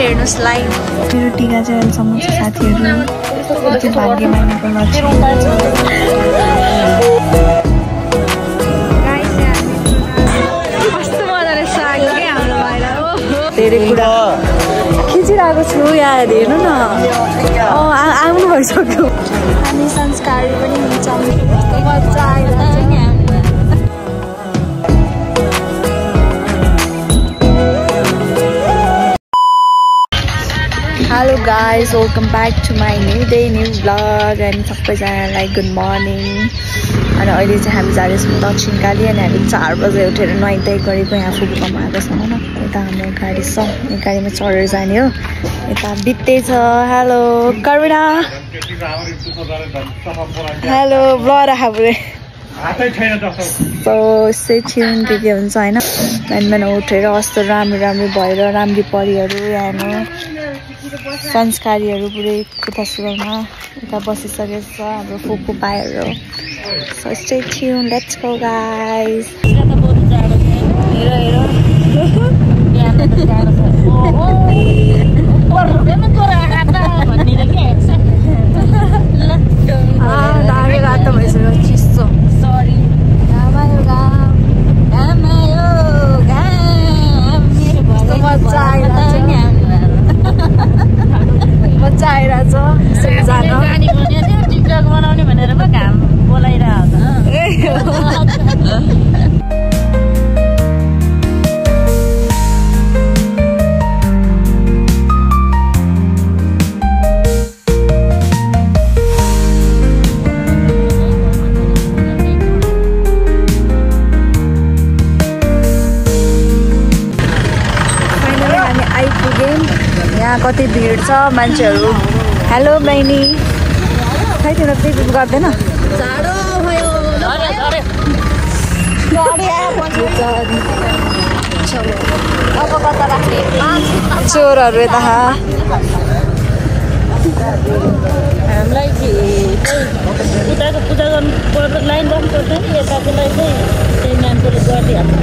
हेर्नुस् लाइभ मेरो टिका चाहिँ अहिलेसम्म छ साथीहरू कति भाग्यमानीको लक्ष्य कस्तो मजाले स्वागत के हाम्रो भएर हो धेरै कुरा खिचिरहेको छु यहाँ हेर्नु न आउनु भइसक्यो हामी संस्कार पनि हुन्छ मजा आइरहेको छ नि Hello guys, welcome back to my new day, new vlog and सबैजनालाई गुड मर्निङ अनि अहिले चाहिँ हामी जाँदैछौँ दक्षिणकाली अनि हामी 4 बजे उठेर नुहाइ धुवाइ गरेको यहाँ फुपूकोमा आएको छौँ न यता हाम्रो गाडी छ यो गाडीमा चढेर जाने हो यता बित्ते छ हेलो करुणा हेलो ब्लर हाबुरे stay tuned के हुन्छ हैन बिहान उठेर कस्तो राम्रो भएर राम्री परिहरू हेर्नु संस्कारीहरू पुरै उता सुरुमा उता बसिसकेको छ हाम्रो फुपू पाइहरू so stay tuned let's go guys दामी रातो भइसक्यो चिसो सरी मजा आइरहेछ टिकटक बनाउने भनेर पो घाम बोलाइरहेको कति भिड छ मान्छेहरू हेलो बहिनी खै तिम्रो त्यही गर्दैन जाडो भयो अब कता राख्ने चोरहरू यता हामीलाई उताको पूजा गर्नु पर्दा लाइन राख्नु पर्दैन यताको लागि चाहिँ त्यही मान्छेले गरिदिइहाल्छ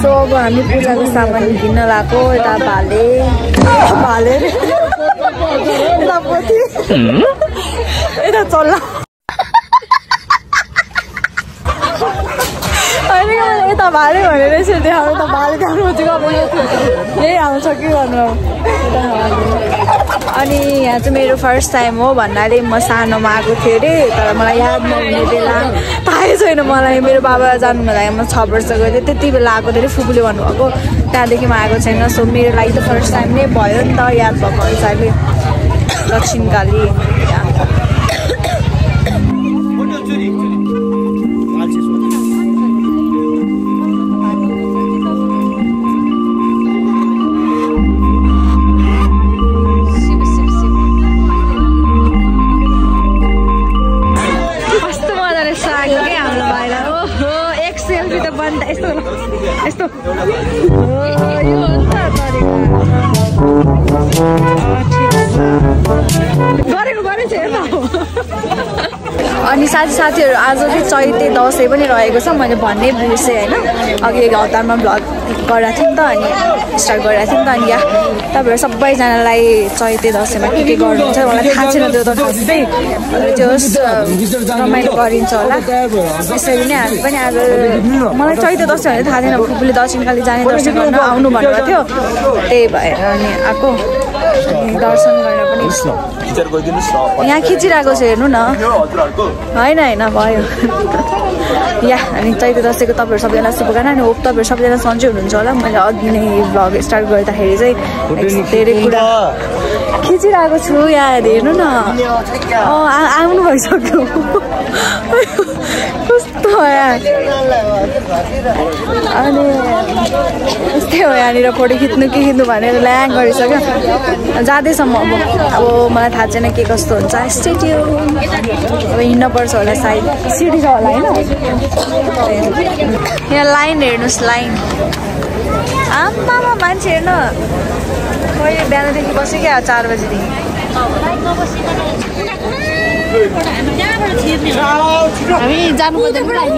So अब हामी पूजाको सामान किन्न लाग्यो यता भाले यता पोथी यता चल्ला यता भाले भनेर यसरी देखाउनु त भाले देखाउनु खोजेको यही आउँछ के गर्नु अनि यहाँ चाहिँ मेरो फर्स्ट टाइम हो भन्नाले म सानोमा आएको थिएँ अरे तर मलाई याद नहुने बेला थाहै छैन मलाई मेरो बाबा जानुको लागि म 6 वर्षको थिएँ त्यति बेला आएको धेरै फुपूले भन्नुभएको त्यहाँदेखि म आएको छैन सो मेरो लागि त फर्स्ट टाइम नै भयो नि त याद भएको अनुसारले दक्षिणकाली यस्तो अनि साथीहरू आज चाहिँ चैते दसैँ पनि रहेको छ मैले भन्नै बिर्सेँ होइन अघि एक हप्तामा भ्लग गरेको थिएँ नि त अनि स्टार्ट गरेको थिएँ नि त अनि यहाँ तपाईँहरू सबैजनालाई चैते दसैँमा के गर्नुहुन्छ मलाई थाहा छैन त्यो त खासै त्यो रमाइलो गरिन्छ होला यसरी नै हामी पनि आज मलाई चैते दसैँ भनेर थाहा छैन फुपूले दक्षिणकाली जाने दर्शन गर्न आउनु भन्नुभएको थियो त्यही भएर अनि आएको दर्शन गरेर पनि यहाँ खिचिरहेको छ हेर्नु न होइन भयो या अनि चैते दसैँको तपाईँहरू सबैजना शुभकामना अनि होप तपाईँहरू सबैजना सन्चै हुनुहुन्छ होला मैले अघि नै भ्लग स्टार्ट गर्दाखेरि चाहिँ धेरै कुरा खिचिरहेको छु यहाँ हेर्नु न आउनु भइसक्यो कस्तो हो यहाँ अनि यस्तै हो यहाँनिर फोटो खिच्नु भनेर ल्याङ गरिसक्यो जाँदैछौँ अब मलाई थाहा छैन के कस्तो हुन्छ स्टे ट्युन अब हिँड्न पर्छ होला सायद सिडी छ होला होइन यहाँ लाइन हेर्नुहोस् लाइन आम्मामा मान्छे हेर्नु कहिले बिहानदेखि बस्यो क्या 4 बजीदेखि हामी जानु पर्दैन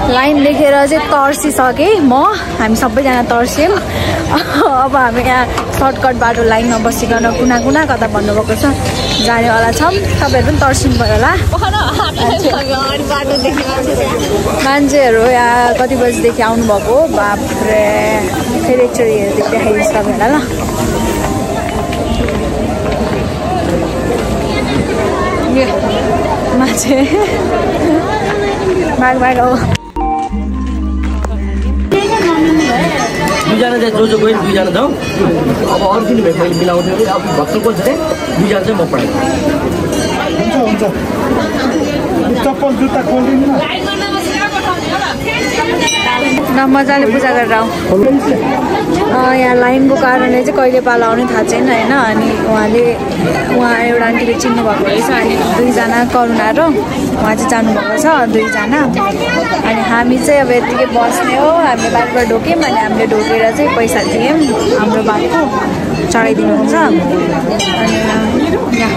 लाइन देखेर चाहिँ तर्सिसकेँ म हामी सबैजना तर्स्यौँ अब हामी यहाँ सर्टकट बाटो लाइनमा बसिकन कुना कुना कता भन्नुभएको छ जानेवाला छौँ तपाईँहरू पनि तर्सिनु भयो होला मान्छेहरू यहाँ कति बजीदेखि आउनुभएको बाफ्रे फेरि एकचोटि देखाइदिनुहोस् तपाईँहरूलाई ल मान्छे भाग भाग हो दुईजना चाहिँ जो गयो दुईजना जाउँ अब अरू पनि भेट मैले मिलाउँथ्यो कि अब भक्कल को चाहिँ दुईजना चाहिँ म पढाएँ हुन्छ चप्पल जुत्ता खोलिदिनु न मजाले पूजा गरेर आऊ यहाँ लाइनको कारणले चाहिँ कहिले पालो आउने थाहा छैन होइन अनि उहाँ एउटा आन्टीले चिन्नु भएको रहेछ अनि 2 जना करुणा र उहाँ चाहिँ जानुभएको छ 2 जना अनि हामी चाहिँ अब यतिकै बस्ने हो हामीले बाटोबाट ढोक्यौँ अनि हामीले ढोकेर चाहिँ पैसा दियौँ हाम्रो बाटो चढाइदिनुहुन्छ अनि यहाँ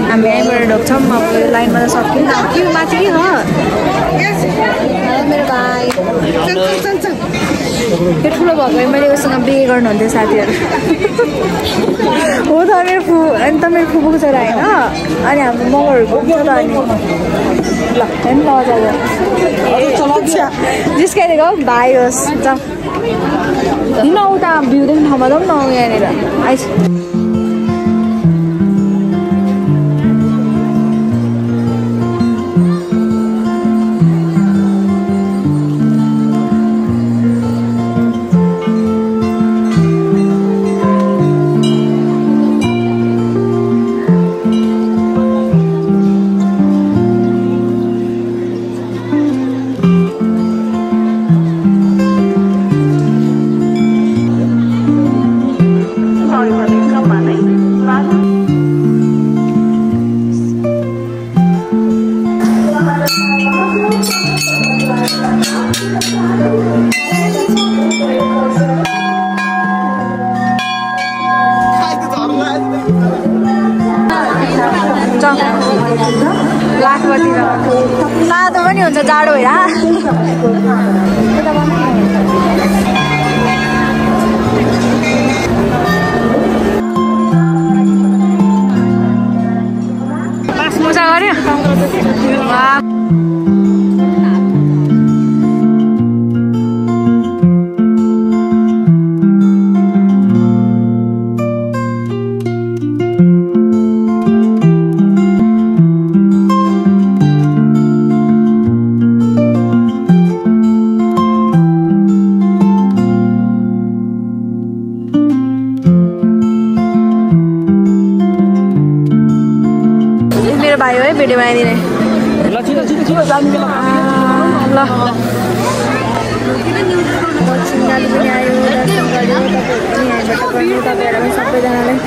हामी यहीँबाट ढोक्छौँ अब लाइनमा त सक्यौँ के माथि के मेरो भाइ यो ठुलो भएको मैले उसँग बिहे गर्नुहुन्थ्यो साथीहरू हो त मेरो अनि त मेरो फुपूको छोरा होइन अनि हाम्रो मगरहरूको छ त अनि ल हेर्नु मजाले जिस्काइदिएको भाइ होस् जाउँ हिँड्न उता भ्यू देख्ने ठाउँमा जाउँ न यहाँनिर आइस लाखपतिर तातो पनि हुन्छ जाडो यहाँ पूजा गर्यो भाइ है भिडियो बनाइदिने ल छिन्दाली पनि आयो दर्शन गर्यो तपाईँहरू पनि सबैजनालाई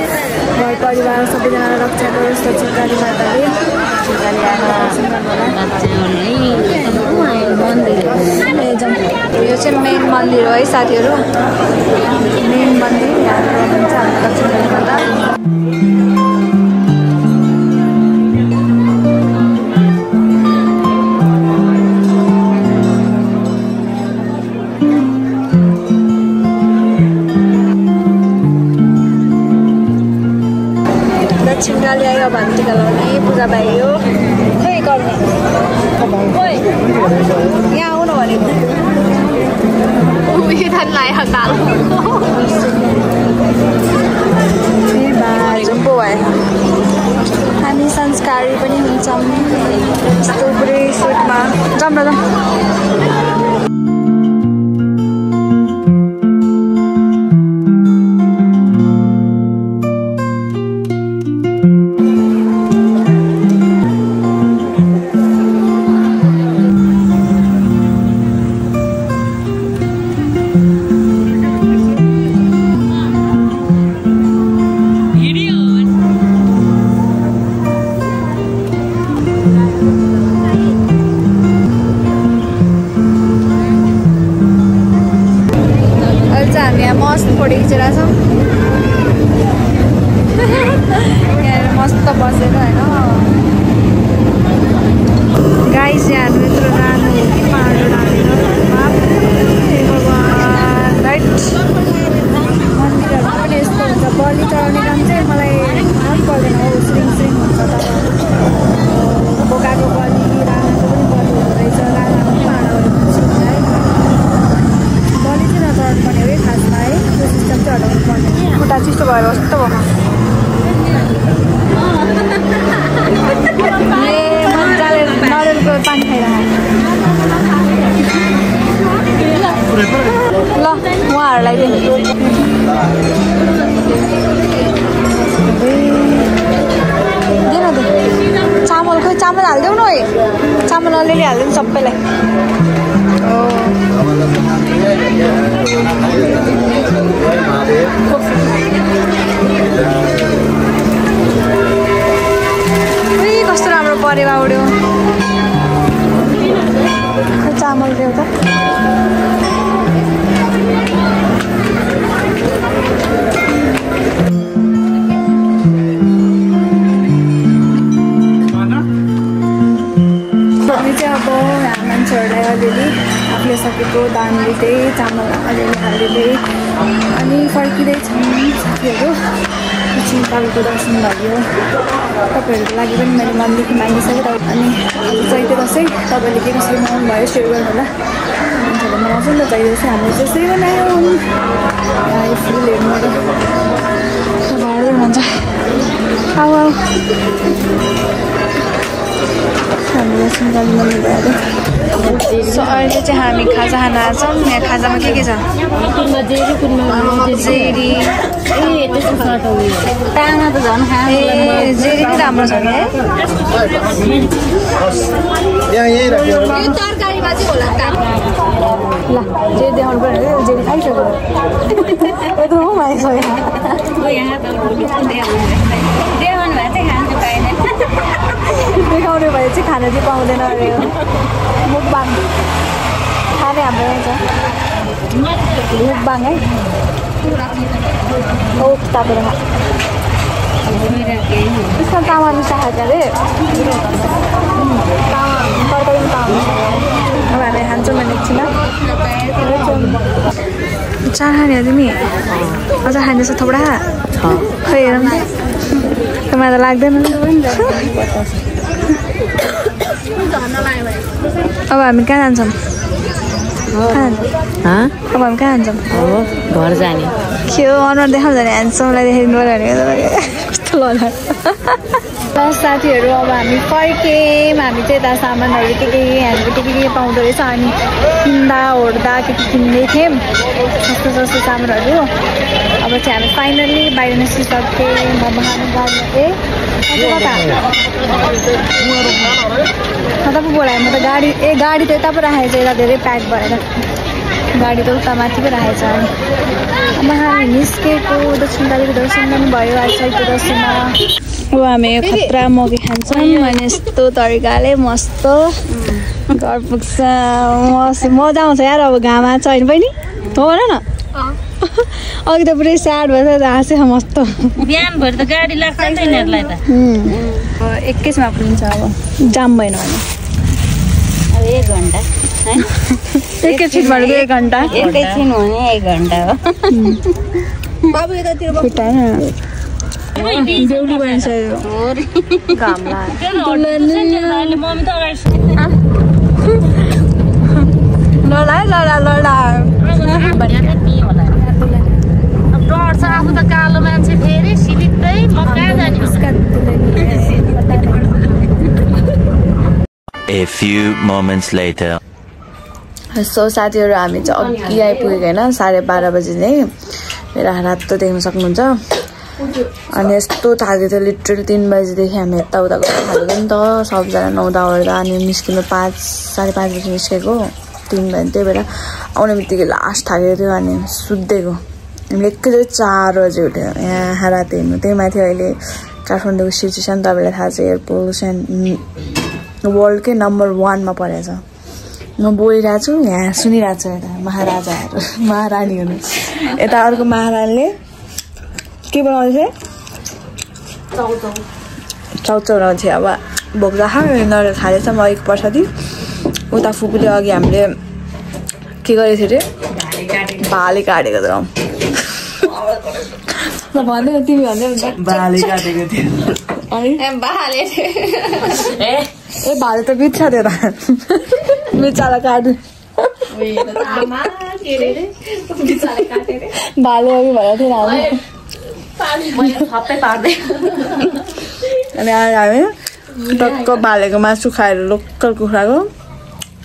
घर परिवार सबैजनालाई रक्षा गरोस् छिन्दाली माताले यो चाहिँ मेन मन्दिर हो है साथीहरू मेन मन्दिर यहाँ हुन्छ हाम्रो दक्षिण माता छिन्दाली आयो भान्टिका लाउने पूजा भयो खोइ गर्ने खोइ यहाँ आउनु भनेको उयो थाहा लाग्यो कालो झुम्पो भयो हामी संस्कारी पनि हुन्छौँ यस्तो पुरै सुटमा जाउँ न जाउँ अलिअलि हाल्दैन सबैलाई कस्तो राम्रो परेवा उड्यो चामल दियो त हामी चाहिँ अब मान्छेहरूलाई अलिअलि आफूले सकेको दान दिँदै चामल अलिअलि हालिदिँदै अनि फर्किँदैछौँ साथीहरू एकछिन तपाईँको दर्शन भयो तपाईँहरूको लागि पनि मैले मनदेखि मागिसकेँ अनि चैते दसैँ तपाईँले के कसरी मनाउनु भयो सेयर गर्नु होला मान्छेहरूले मनाउँछ नि त चैते दसैँ हामीले त्यसरी बनायौँ यो फुल हेर्नु हुन्छ अब हामीले सिङ्गाली मन्दिर भयो सो अहिले चाहिँ हामी खाजा खान आएछौँ यहाँ खाजामा के छ जेरी जेरी पनि राम्रो छ नि है ल जेरी देखाउनु पर्यो जेरी खाइसक्यो एकदम मानिसक्यो देखाउने भए चाहिँ खाना चाहिँ पाउँदैन अरे मुखबाङ खाने हाम्रो यहाँ छ मुखबाङ है हो तापेर त्यसमा तामा मिसा खान्छ अरे तरकारी तामा अब हामी खान्छौँ भने एकछिन चार खाने हो तिमी अझ खाँदैछ थोडा खै हेरौँ मलाई त लाग्दैन अब हामी कहाँ जान्छौँ अब हामी कहाँ जान्छौँ घर जाने के हो अनुहार देखाउँ जाने ह्यान्डसमलाई देखाइदिनु पऱ्यो भने कस्तो ल साथीहरू अब हामी फर्क्यौँ हामी चाहिँ यता सामानहरू के यहाँनिर के पाउँदो रहेछ अनि किन्दा ओर्दा के किन्दै थियौँ सस्तो सस्तो सामानहरू अब चाहिँ हामी फाइनल्ली बाहिर निस्किसक्यौँ मोमो खानु जाने कता पो बोलायो म त गाडी गाडी त यता पो राखेको छ यता धेरै प्याक भएर गाडी त उता माथि पो राखेको छ अब हामी निस्केको दक्षिणकालीको दर्शन पनि भयो आज चैते दसैँमा अब हामी खतरा मगी खान्छौँ अनि यस्तो तरिकाले मस्त घर पुग्छ मजा आउँछ यार अब घाम आएको छ होइन बहिनी हो भन न अघि त पुरै स्याड भएर हाँसेको मस्त बिहानभरि त गाडी लाग्छ नि यिनीहरूलाई त एकैछिनमा पुगिन्छ अब जाम भएन भने अब 1 घन्टा एकैछिनमा 1 घन्टा एकैछिन हो नि 1 घन्टा हो बाबु यतातिर देउली भइसक्यो घाम लाग्यो डर छ आफू त कालो मान्छे फेरि सिलिक्दै म कहाँ जाने A few moments later. So साथीहरू हामी चाहिँ अघि आइपुगेको होइन 12:30 बजी नै मेरो रातो देख्न सक्नुहुन्छ अनि यस्तो थालेको थियो लिटरली 3 बजीदेखि हामी यताउता गर्न थालेको नि त सबजना नुहाउँदा ओर्दा अनि निस्किनु 5-5:30 बजी निस्केको 3 बजी त्यही भएर आउने बित्तिकै लास्ट थालेको थियो अनि सुत्देको हामीले एकैचोटि 4 बजी उठ्यो यहाँ राति हेर्नु त्यही माथि अहिले काठमाडौँको सिचुएसन तपाईँलाई थाहा छ एयर पोल्युसन वर्ल्डकै नम्बर 1 मा परेको छ म बोलिरहेको छु यहाँ सुनिरहेको छु यता महाराजाहरू महारानीहरू यता अर्को महारानीले के बनाउँदै चाउचाउ बनाउँछ अब भोग्दा नर खाँदैछ म अघि पछाडि उता फुपूले अघि हामीले के गरेको थियो अरे भाले काटेको थियो भन्दै तिमी भन्दै भाले काटेको थियो ए भाले त बित्छ त्यो त बिचारा काट्नु भाले अघि भएको थियो अनि हामी टक्क भालेको मासु खाएर लोकल कुखुराको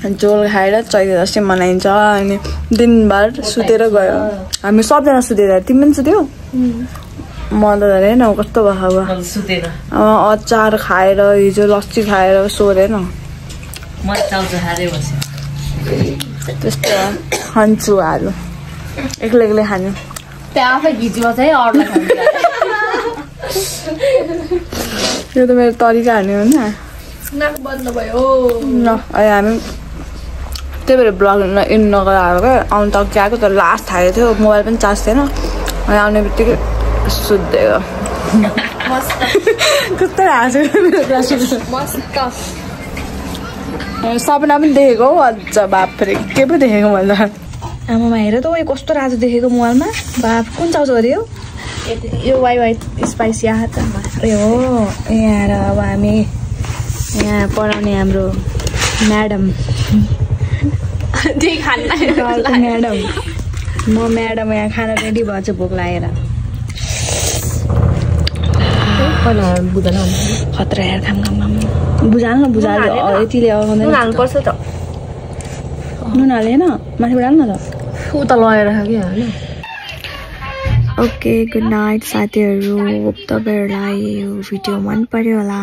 झोल खाएर चैते दसैँ मनाइन्छ अनि दिनभर सुतेर गयो हामी सबजना सुतेर तिमी पनि सुत्यौ म त झन् कस्तो भयो अचार खाएर हिजो लस्सी खाएर सोधेन म चाउचाउ खाँदै बस्छु त्यस्तो खान्छु आलु एक्लै एक्लै खानु त्यहाँ आफै घिच्यो चाहिँ अरूलाई खान्छ यो त मेरो तरिका हाल्ने हो नि नाक बन्द भयो ल अहिले हामी त्यही भएर ब्लग इन नगएर आएको क्या आउनु त अघि आएको तर लास्ट थालेको थियो मोबाइल पनि चार्ज थिएन अनि आउने बित्तिकै सुत्दिएको कस्तो हाँसेको सपना पनि देखेको हौ अझ बाफ्रे के पो देखेको मैले आमामा हेर त ओइ कस्तो रातो देखेको मोबाइलमा बाफ कुन चाउचाउ अरे यो वाइ वाइ स्पाइसी आहा त ए हो यहाँ र अब हामी यहाँ पढाउने हाम्रो म्याडम म्याडम म म्याडम यहाँ खाना रेडी भएछ भोक लागेर खतरा यार खाम बुझाल न बुझाल यतिले अगाउँदैन हाल्नुपर्छ त नुन हालेन माथिबाट हाल्न त उता लगेर कि होइन ओके गुड नाइट साथीहरू तपाईँहरूलाई यो भिडियो मन पर्यो होला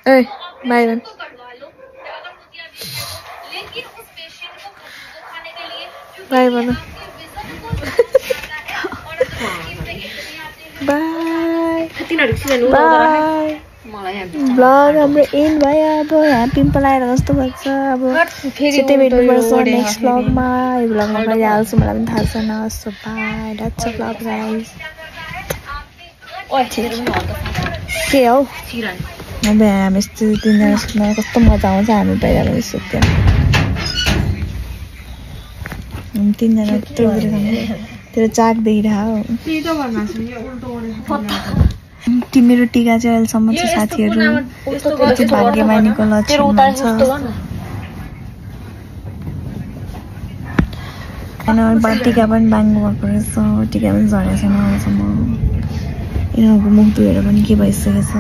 ए बाई बाई भन ब्लग हाम्रो एन्ड भयो अब यहाँ पिम्पल आएर कस्तो भन्छ अब छिट्टै भेट्नुपर्छ नेक्स्ट ब्लगमा यो ब्लगमा कहिले हाल्छु मलाई पनि थाहा छैन so by that's a blog guys के हौ अब हामी यस्तो तिनीहरूसँग कस्तो मजा आउँछ हामी बाहिर सुत्यो तिनजना तेरो चाक देखिरह मेरो टिका चाहिँ अहिलेसम्म चाहिँ साथीहरू त्यो भाग्यमानीको लक्षण छ टिका पनि बाङ्गो भएको रहेछ टिका पनि झरेको छैन अहिलेसम्म यिनीहरूको मुख धोएर पनि के भइसकेको छ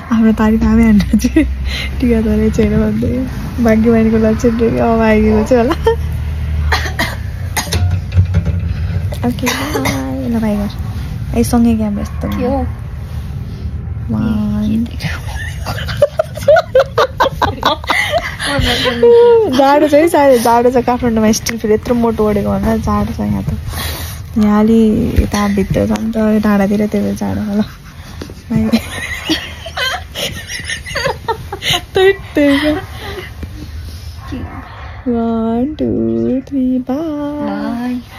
हाम्रो तारिफ आमै हान्नु चाहिँ टिका झरेको छैन भन्दै भाग्यमानीको लक्षण अब आइदिएको चाहिँ होला ओके बाई ल बाई गर ए सँगै क्यामेरा यस्तो जाडो छ है साह्रै जाडो छ काठमाडौँमा स्टिल फेरि यत्रो मोटो ओढेको भन्दा जाडो छ यहाँ त यहाँ अलि यता भित्र छ नि त डाँडातिर त्यही भएर जाडो होला 1 2 3 bye